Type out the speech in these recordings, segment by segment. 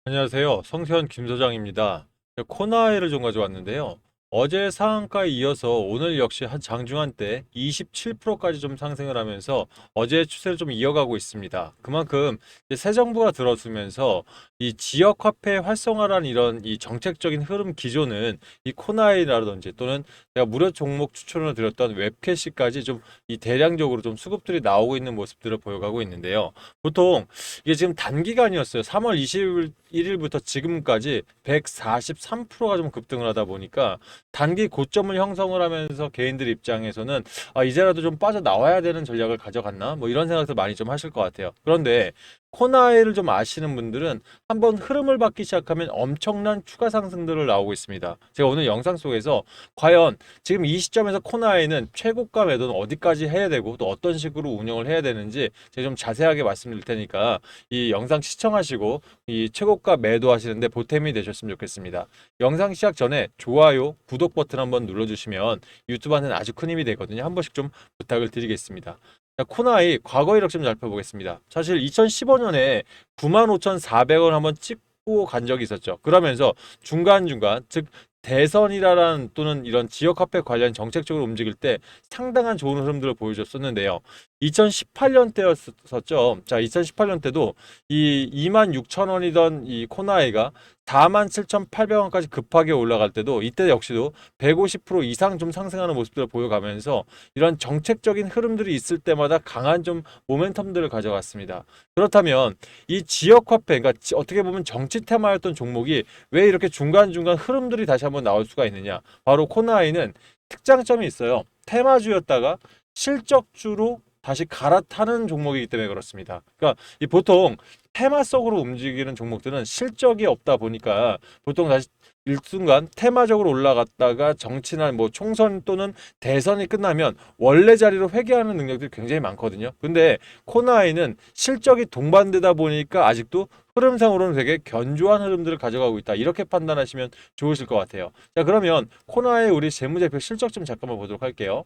안녕하세요. 성현 김 소장입니다. 코나이를 좀 가져왔는데요. 어제 상한가에 이어서 오늘 역시 한 장중한 때 27%까지 좀 상승을 하면서 어제의 추세를 좀 이어가고 있습니다. 그만큼 이제 새 정부가 들어서면서 이 지역 화폐 활성화라는 이런 이 정책적인 흐름 기조는 이 코나이라든지 또는 제가 무료 종목 추천을 드렸던 웹캐시까지 좀 이 대량적으로 좀 수급들이 나오고 있는 모습들을 보여가고 있는데요. 보통 이게 지금 단기간이었어요. 3월 21일부터 지금까지 143%가 좀 급등을 하다 보니까 단기 고점을 형성을 하면서 개인들 입장에서는 이제라도 좀 빠져나와야 되는 전략을 가져갔나? 뭐 이런 생각들 많이 좀 하실 것 같아요. 그런데 코나이를 좀 아시는 분들은 한번 흐름을 받기 시작하면 엄청난 추가 상승들을 나오고 있습니다. 제가 오늘 영상 속에서 과연 지금 이 시점에서 코나이는 최고가 매도는 어디까지 해야 되고 또 어떤 식으로 운영을 해야 되는지 제가 좀 자세하게 말씀드릴 테니까 이 영상 시청하시고 이 최고가 매도하시는데 보탬이 되셨으면 좋겠습니다. 영상 시작 전에 좋아요, 구독 버튼 한번 눌러주시면 유튜브한테는 아주 큰 힘이 되거든요. 한 번씩 좀 부탁을 드리겠습니다. 자, 코나이 과거 이력 좀 살펴보겠습니다. 사실 2015년에 95,400원 한번 찍고 간 적이 있었죠. 그러면서 중간중간 즉 대선이라는 또는 이런 지역 화폐 관련 정책적으로 움직일 때 상당한 좋은 흐름들을 보여줬었는데요. 2018년 때였었죠. 자, 2018년 때도 이 26,000원이던 이 코나이가 47,800원까지 급하게 올라갈 때도 이때 역시도 150% 이상 좀 상승하는 모습들을 보여가면서 이런 정책적인 흐름들이 있을 때마다 강한 좀 모멘텀들을 가져갔습니다. 그렇다면 이 지역 화폐, 그러니까 어떻게 보면 정치 테마였던 종목이 왜 이렇게 중간중간 흐름들이 다시 한번 나올 수가 있느냐? 바로 코나이는 특장점이 있어요. 테마주였다가 실적주로 다시 갈아타는 종목이기 때문에 그렇습니다. 그러니까 이 보통 테마성으로 움직이는 종목들은 실적이 없다 보니까 보통 다시 일순간 테마적으로 올라갔다가 정치나 뭐 총선 또는 대선이 끝나면 원래 자리로 회귀하는 능력들이 굉장히 많거든요. 근데 코나이는 실적이 동반되다 보니까 아직도 흐름상으로는 되게 견조한 흐름들을 가져가고 있다. 이렇게 판단하시면 좋으실 것 같아요. 자, 그러면 코나의 우리 재무제표 실적 좀 잠깐만 보도록 할게요.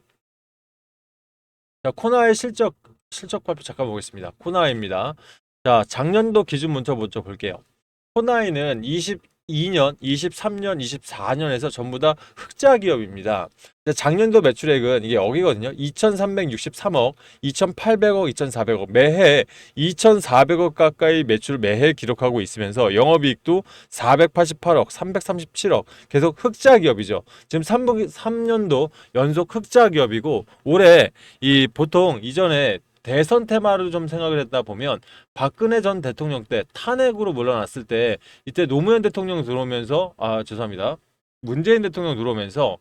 자, 코나의 실적 발표 잠깐 보겠습니다. 코나입니다. 자, 작년도 기준 먼저 볼게요. 코나이는 22년, 23년, 24년에서 전부 다 흑자 기업입니다. 작년도 매출액은 이게 억이거든요. 2,363억, 2,800억, 2,400억. 매해 2,400억 가까이 매출 매해 기록하고 있으면서 영업이익도 488억, 337억. 계속 흑자 기업이죠. 지금 3년도 연속 흑자 기업이고 올해 이 보통 이전에 대선 테마를 좀 생각을 했다 보면 박근혜 전 대통령 때 탄핵으로 물러났을 때 이때 노무현 대통령 들어오면서 죄송합니다. 문재인 대통령 들어오면서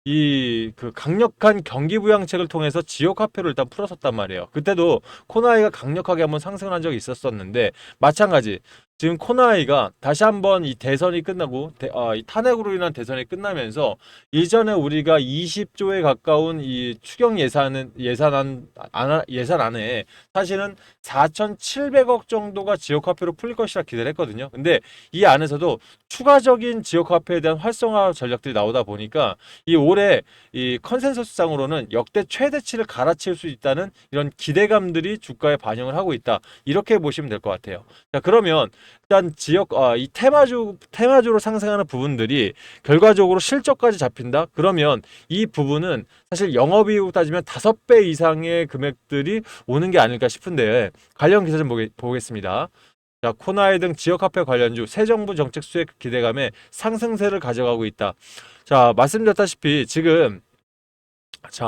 이 그 강력한 경기 부양책을 통해서 지역 화폐를 일단 풀었었단 말이에요. 그때도 코나이가 강력하게 한번 상승을 한 적이 있었었는데 마찬가지 지금 코나이가 다시 한번 이 대선이 끝나고 이 탄핵으로 인한 대선이 끝나면서 이전에 우리가 20조에 가까운 이 추경 예산안에 사실은 4,700억 정도가 지역화폐로 풀릴 것이라 기대를 했거든요. 근데 이 안에서도 추가적인 지역화폐에 대한 활성화 전략들이 나오다 보니까 이 올해 이 컨센서스상으로는 역대 최대치를 갈아치울 수 있다는 이런 기대감들이 주가에 반영을 하고 있다. 이렇게 보시면 될 것 같아요. 자, 그러면 일단 이 테마주로 상승하는 부분들이 결과적으로 실적까지 잡힌다. 그러면 이 부분은 사실 영업이익으로 따지면 5배 이상의 금액들이 오는 게 아닐까 싶은데 관련 기사 좀 보겠습니다. 자, 코나이 등 지역화폐 관련주 새 정부 정책 수혜 기대감에 상승세를 가져가고 있다. 자, 말씀드렸다시피 지금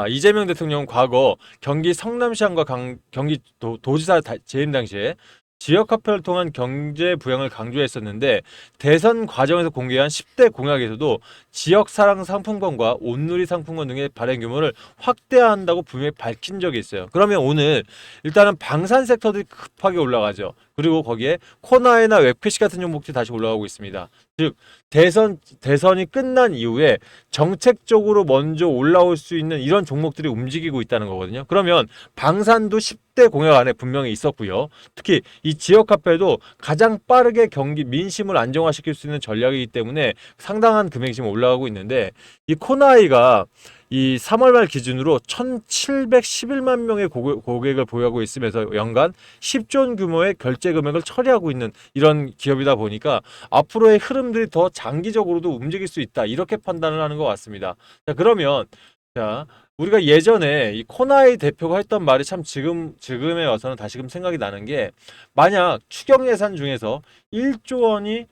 이재명 대통령 과거 경기 성남시장과 경기 도지사 재임 당시에 지역화폐를 통한 경제 부양을 강조했었는데 대선 과정에서 공개한 10대 공약에서도 지역사랑 상품권과 온누리 상품권 등의 발행 규모를 확대한다고 분명히 밝힌 적이 있어요. 그러면 오늘 일단은 방산 섹터들이 급하게 올라가죠. 그리고 거기에 코나이나 웹캐시 같은 종목들이 다시 올라가고 있습니다. 즉 대선이 끝난 이후에 정책적으로 먼저 올라올 수 있는 이런 종목들이 움직이고 있다는 거거든요. 그러면 방산도 10대 공약 안에 분명히 있었고요. 특히 이 지역 화폐도 가장 빠르게 경기 민심을 안정화시킬 수 있는 전략이기 때문에 상당한 금액이 지금 올라가고 있는데 이 코나이가 이 3월 말 기준으로 1,711만 명의 고객을 보유하고 있으면서 연간 10조 원 규모의 결제 금액을 처리하고 있는 이런 기업이다 보니까 앞으로의 흐름들이 더 장기적으로도 움직일 수 있다. 이렇게 판단을 하는 것 같습니다. 자, 그러면 자, 우리가 예전에 이 코나이 대표가 했던 말이 참 지금에 와서는 다시금 생각이 나는 게 만약 추경 예산 중에서 1조 원이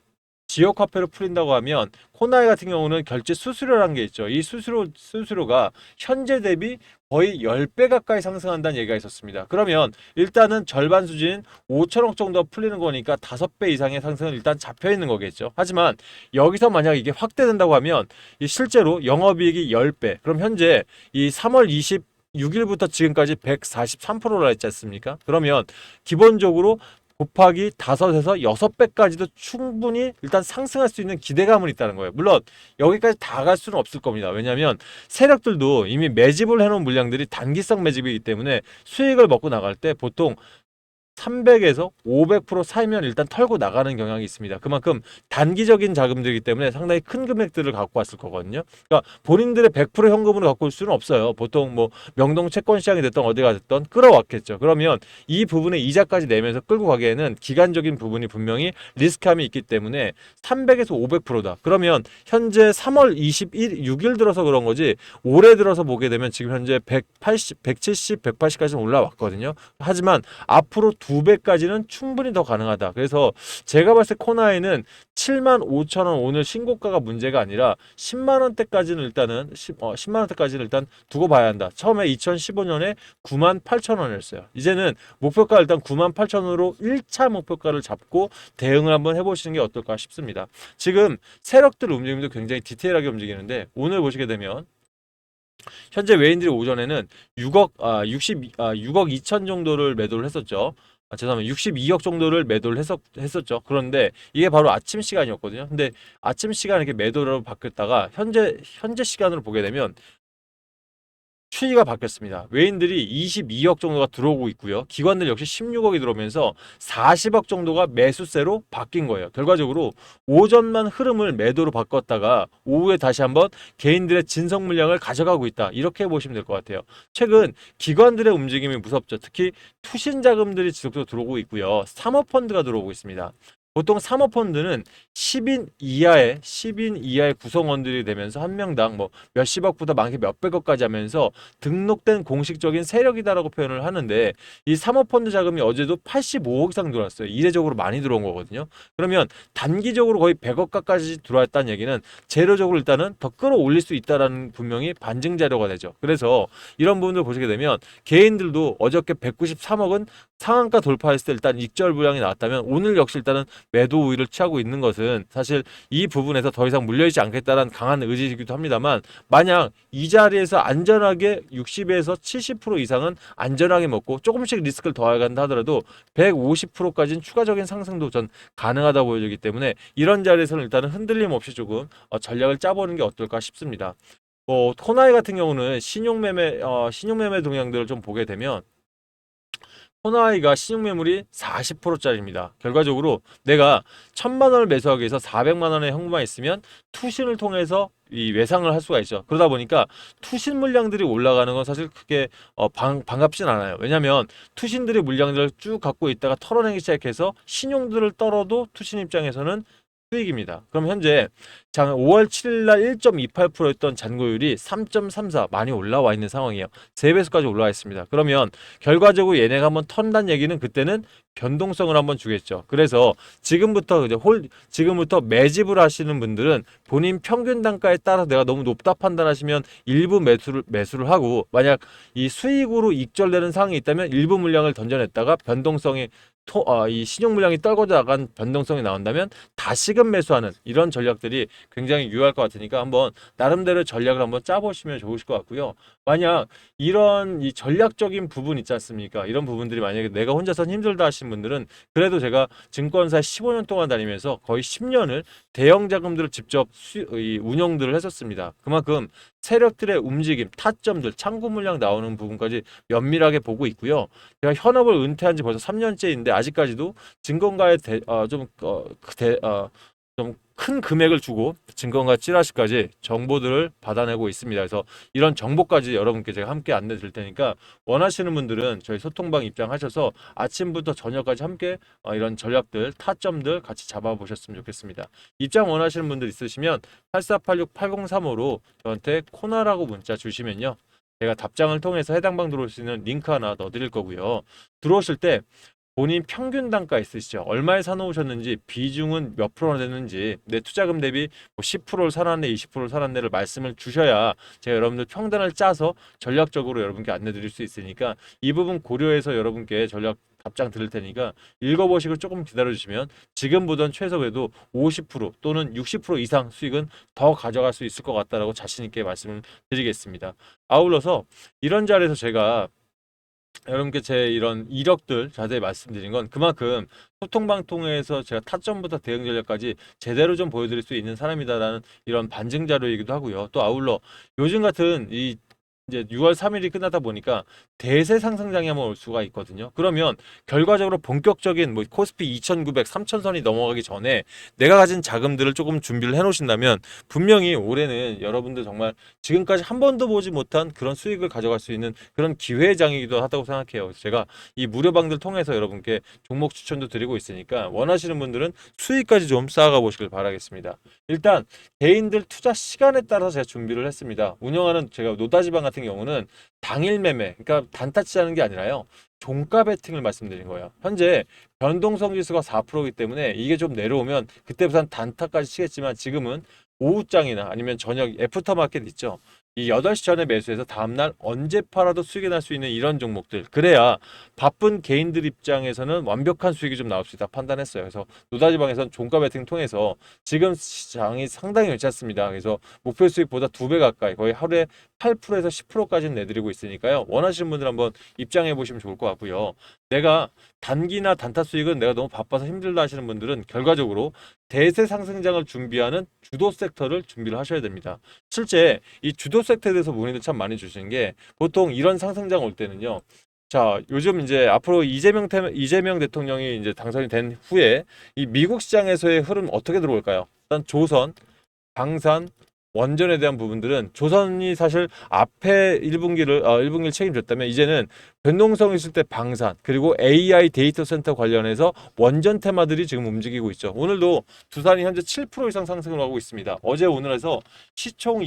지역 화폐로 풀린다고 하면 코나이 같은 경우는 결제 수수료라는 게 있죠. 이 수수료가 현재 대비 거의 10배 가까이 상승한다는 얘기가 있었습니다. 그러면 일단은 절반 수준 5천억 정도 풀리는 거니까 5배 이상의 상승은 일단 잡혀 있는 거겠죠. 하지만 여기서 만약 이게 확대된다고 하면 이 실제로 영업이익이 10배. 그럼 현재 이 3월 26일부터 지금까지 143%라 했지 않습니까? 그러면 기본적으로 곱하기 5에서 6배까지도 충분히 일단 상승할 수 있는 기대감은 있다는 거예요. 물론 여기까지 다 갈 수는 없을 겁니다. 왜냐하면 세력들도 이미 매집을 해놓은 물량들이 단기성 매집이기 때문에 수익을 먹고 나갈 때 보통 300에서 500% 사이면 일단 털고 나가는 경향이 있습니다. 그만큼 단기적인 자금들이기 때문에 상당히 큰 금액들을 갖고 왔을 거거든요. 그러니까 본인들의 100% 현금으로 갖고 올 수는 없어요. 보통 뭐 명동 채권 시장이 됐던 어디가 됐던 끌어왔겠죠. 그러면 이 부분에 이자까지 내면서 끌고 가기에는 기간적인 부분이 분명히 리스크함이 있기 때문에 300에서 500%다. 그러면 현재 3월 6일 들어서 그런 거지 올해 들어서 보게 되면 지금 현재 180, 170, 180까지는 올라왔거든요. 하지만 앞으로 2배까지는 충분히 더 가능하다. 그래서 제가 봤을 때 코나이는 7만 5천 원 오늘 신고가가 문제가 아니라 10만 원대까지는 일단은 10만 원대까지는 일단 두고 봐야 한다. 처음에 2015년에 9만 8천 원이었어요. 이제는 목표가 일단 9만 8천 원으로 1차 목표가를 잡고 대응을 한번 해보시는 게 어떨까 싶습니다. 지금 세력들 움직임도 굉장히 디테일하게 움직이는데 오늘 보시게 되면 현재 외인들이 오전에는 6억 2천 정도를 매도를 했었죠. 죄송합니다. 62억 정도를 매도를 했었죠. 그런데 이게 바로 아침 시간이었거든요. 근데 아침 시간에 이렇게 매도로 바뀌었다가 현재 시간으로 보게 되면 추이가 바뀌었습니다. 외인들이 22억 정도가 들어오고 있고요. 기관들 역시 16억이 들어오면서 40억 정도가 매수세로 바뀐 거예요. 결과적으로 오전만 흐름을 매도로 바꿨다가 오후에 다시 한번 개인들의 진성 물량을 가져가고 있다. 이렇게 보시면 될 것 같아요. 최근 기관들의 움직임이 무섭죠. 특히 투신 자금들이 지속적으로 들어오고 있고요. 사모펀드가 들어오고 있습니다. 보통 사모펀드는 10인 이하의 구성원들이 되면서 한 명당 뭐 몇십억부터 많게 몇백억까지 하면서 등록된 공식적인 세력이다라고 표현을 하는데 이 사모펀드 자금이 어제도 85억 이상 들어왔어요. 이례적으로 많이 들어온 거거든요. 그러면 단기적으로 거의 100억 가까이 들어왔다는 얘기는 재료적으로 일단은 더 끌어올릴 수 있다라는 분명히 반증 자료가 되죠. 그래서 이런 부분들 보시게 되면 개인들도 어저께 193억은 상한가 돌파했을 때 일단 익절 부양이 나왔다면 오늘 역시 일단은 매도 우위를 취하고 있는 것은 사실 이 부분에서 더 이상 물려있지 않겠다는 강한 의지이기도 합니다만 만약 이 자리에서 안전하게 60에서 70% 이상은 안전하게 먹고 조금씩 리스크를 더해간다 하더라도 150%까지는 추가적인 상승도 전 가능하다 보여지기 때문에 이런 자리에서는 일단은 흔들림 없이 조금 전략을 짜보는 게 어떨까 싶습니다. 코나이 같은 경우는 신용매매 동향들을 좀 보게 되면 호나이가 신용매물이 40%짜리입니다. 결과적으로 내가 1,000만 원을 매수하기 위해서 400만 원의 현금만 있으면 투신을 통해서 이 외상을 할 수가 있죠. 그러다 보니까 투신 물량들이 올라가는 건 사실 크게 반갑진 않아요. 왜냐하면 투신들이 물량들을 쭉 갖고 있다가 털어내기 시작해서 신용들을 떨어도 투신 입장에서는 수익입니다. 그럼 현재 5월 7일 날 1.28%였던 잔고율이 3.34 많이 올라와 있는 상황이에요. 3배수까지 올라와 있습니다. 그러면 결과적으로 얘네가 한번 턴다는 얘기는 그때는 변동성을 한번 주겠죠. 그래서 지금부터 매집을 하시는 분들은 본인 평균 단가에 따라 내가 너무 높다 판단하시면 일부 매수를 하고 만약 이 수익으로 익절되는 상황이 있다면 일부 물량을 던져냈다가 이 신용 물량이 떨궈져 나간 변동성이 나온다면 다시금 매수하는 이런 전략들이 굉장히 유효할 것 같으니까 한번 나름대로 전략을 한번 짜보시면 좋으실 것 같고요. 만약 이런 이 전략적인 부분 있지 않습니까? 이런 부분들이 만약에 내가 혼자서는 힘들다 하시는 분들은 그래도 제가 증권사에 15년 동안 다니면서 거의 10년을 대형 자금들을 직접 운영들을 했었습니다. 그만큼 세력들의 움직임, 타점들, 창구 물량 나오는 부분까지 면밀하게 보고 있고요. 제가 현업을 은퇴한 지 벌써 3년째인데 아직까지도 증권가에 좀 큰 금액을 주고 증권가 찌라시까지 정보들을 받아내고 있습니다. 그래서 이런 정보까지 여러분께 제가 함께 안내 드릴 테니까 원하시는 분들은 저희 소통방 입장하셔서 아침부터 저녁까지 함께 이런 전략들, 타점들 같이 잡아보셨으면 좋겠습니다. 입장 원하시는 분들 있으시면 8486-8035로 저한테 코나라고 문자 주시면요. 제가 답장을 통해서 해당 방 들어올 수 있는 링크 하나 넣어드릴 거고요. 들어오실 때 본인 평균 단가 있으시죠? 얼마에 사놓으셨는지, 비중은 몇 프로나 되는지, 내 투자금 대비 뭐 10%를 사놨네, 20%를 사놨네를 말씀을 주셔야 제가 여러분들 평단을 짜서 전략적으로 여러분께 안내 드릴 수 있으니까 이 부분 고려해서 여러분께 전략 답장 드릴 테니까 읽어보시고 조금 기다려주시면 지금 보던 최소 그래도 50% 또는 60% 이상 수익은 더 가져갈 수 있을 것 같다라고 자신 있게 말씀을 드리겠습니다. 아울러서 이런 자리에서 제가 여러분께 제 이런 이력들 자세히 말씀드린 건 그만큼 소통방 통해서 제가 타점부터 대응 전략까지 제대로 좀 보여드릴 수 있는 사람이다라는 이런 반증 자료이기도 하고요. 또 아울러 요즘 같은 이 이제 6월 3일이 끝나다 보니까 대세 상승장이 한번 올 수가 있거든요. 그러면 결과적으로 본격적인 뭐 코스피 2,900, 3,000선이 넘어가기 전에 내가 가진 자금들을 조금 준비를 해 놓으신다면 분명히 올해는 여러분들 정말 지금까지 한 번도 보지 못한 그런 수익을 가져갈 수 있는 그런 기회의 장이기도 하다고 생각해요. 그래서 제가 이 무료방들 통해서 여러분께 종목 추천도 드리고 있으니까 원하시는 분들은 수익까지 좀 쌓아가 보시길 바라겠습니다. 일단 개인들 투자 시간에 따라서 제가 준비를 했습니다. 운영하는 제가 노다지방 같은 경우는 당일 매매, 그러니까 단타 치자는 게 아니라요. 종가 베팅을 말씀드린 거예요. 현재 변동성 지수가 4%이기 때문에 이게 좀 내려오면 그때부터 단타까지 치겠지만 지금은 오후장이나 아니면 저녁 애프터 마켓 있죠. 이 8시 전에 매수해서 다음날 언제 팔아도 수익이 날 수 있는 이런 종목들. 그래야 바쁜 개인들 입장에서는 완벽한 수익이 좀 나올 수 있다 판단했어요. 그래서 노다지방에서는 종가 베팅 통해서 지금 시장이 상당히 괜찮습니다. 그래서 목표 수익보다 2배 가까이 거의 하루에 8%에서 10%까지는 내드리고 있으니까요. 원하시는 분들 한번 입장해 보시면 좋을 것 같고요. 내가 단기나 단타 수익은 내가 너무 바빠서 힘들다 하시는 분들은 결과적으로 대세 상승장을 준비하는 주도 섹터를 준비를 하셔야 됩니다. 실제 이 주도 섹터에 대해서 문의를 참 많이 주시는 게 보통 이런 상승장 올 때는요. 자, 요즘 이제 앞으로 이재명 대통령이 이제 당선이 된 후에 이 미국 시장에서의 흐름 어떻게 들어올까요? 일단 조선, 방산, 원전에 대한 부분들은 조선이 사실 앞에 1분기를 책임졌다면 이제는 변동성 있을 때 방산 그리고 AI 데이터 센터 관련해서 원전 테마들이 지금 움직이고 있죠. 오늘도 두산이 현재 7% 이상 상승을 하고 있습니다. 어제 오늘에서 시총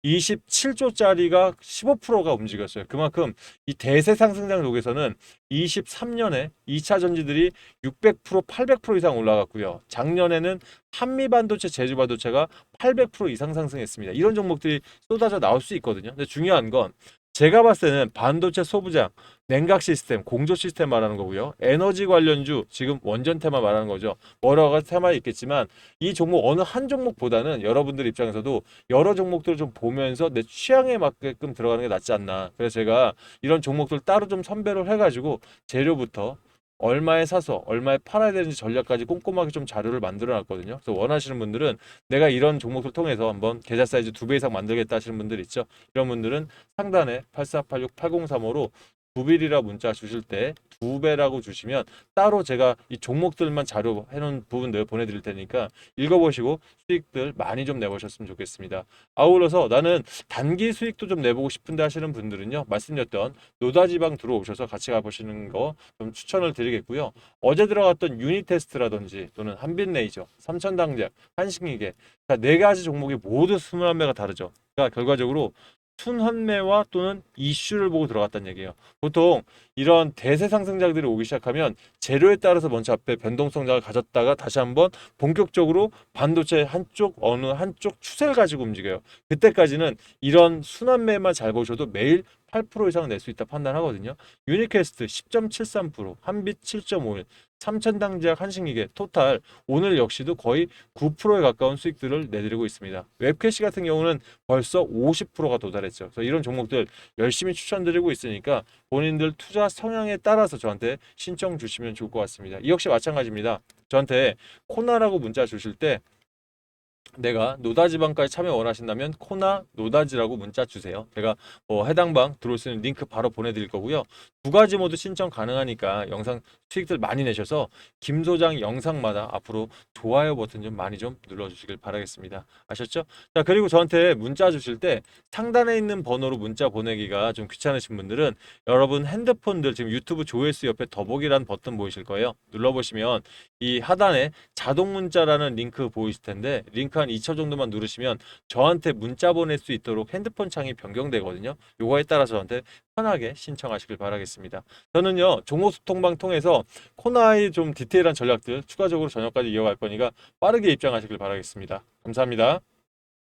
27조짜리가 15%가 움직였어요. 그만큼 이 대세 상승장 쪽에서는 23년에 2차 전지들이 600%, 800% 이상 올라갔고요. 작년에는 한미반도체, 제주반도체가 800% 이상 상승했습니다. 이런 종목들이 쏟아져 나올 수 있거든요. 근데 중요한 건 제가 봤을 때는 반도체 소부장, 냉각 시스템, 공조 시스템 말하는 거고요. 에너지 관련주, 지금 원전 테마 말하는 거죠. 여러 가지 테마 있겠지만 이 종목 어느 한 종목보다는 여러분들 입장에서도 여러 종목들을 좀 보면서 내 취향에 맞게끔 들어가는 게 낫지 않나. 그래서 제가 이런 종목들 따로 좀 선별을 해가지고 재료부터 얼마에 사서 얼마에 팔아야 되는지 전략까지 꼼꼼하게 좀 자료를 만들어 놨거든요. 그래서 원하시는 분들은 내가 이런 종목을 통해서 한번 계좌 사이즈 2배 이상 만들겠다 하시는 분들 있죠. 이런 분들은 상단에 8486-8035로 9빌이라 문자 주실 때 2배라고 주시면 따로 제가 이 종목들만 자료 해놓은 부분들 보내드릴 테니까 읽어보시고 수익들 많이 좀 내보셨으면 좋겠습니다. 아울러서 나는 단기 수익도 좀 내보고 싶은데 하시는 분들은요. 말씀드렸던 노다지방 들어오셔서 같이 가보시는 거 좀 추천을 드리겠고요. 어제 들어갔던 유닛 테스트라든지 또는 한빛레이저, 삼천당작, 한식이계 네 가지 종목이 모두 순환매가 다르죠. 그러니까 결과적으로 순환매와 또는 이슈를 보고 들어갔다는 얘기예요. 보통 이런 대세 상승장들이 오기 시작하면 재료에 따라서 먼저 앞에 변동성장을 가졌다가 다시 한번 본격적으로 반도체 한쪽 어느 한쪽 추세를 가지고 움직여요. 그때까지는 이런 순환매만 잘 보셔도 매일 8% 이상 낼 수 있다 판단하거든요. 유니캐스트 10.73%, 한빛 7.51, 삼천당제약, 한식이계, 토탈 오늘 역시도 거의 9%에 가까운 수익들을 내드리고 있습니다. 웹캐시 같은 경우는 벌써 50%가 도달했죠. 그래서 이런 종목들 열심히 추천드리고 있으니까 본인들 투자 성향에 따라서 저한테 신청 주시면 좋을 것 같습니다. 이 역시 마찬가지입니다. 저한테 코나라고 문자 주실 때 내가 노다지방까지 참여 원하신다면 코나 노다지라고 문자 주세요. 제가 해당 방 들어올 수 있는 링크 바로 보내드릴 거고요. 두 가지 모두 신청 가능하니까 영상 수익들 많이 내셔서 김 소장 영상마다 앞으로 좋아요 버튼 좀 많이 좀 눌러주시길 바라겠습니다. 아셨죠? 자, 그리고 저한테 문자 주실 때 상단에 있는 번호로 문자 보내기가 좀 귀찮으신 분들은 여러분 핸드폰들 지금 유튜브 조회수 옆에 더보기란 버튼 보이실 거예요. 눌러보시면 이 하단에 자동 문자라는 링크 보이실 텐데 링크 한 2초 정도만 누르시면 저한테 문자 보낼 수 있도록 핸드폰 창이 변경되거든요. 요거에 따라 저한테 편하게 신청하시길 바라겠습니다. 저는요 종목소통방 통해서 코나의 좀 디테일한 전략들 추가적으로 저녁까지 이어갈 거니까 빠르게 입장하시길 바라겠습니다. 감사합니다.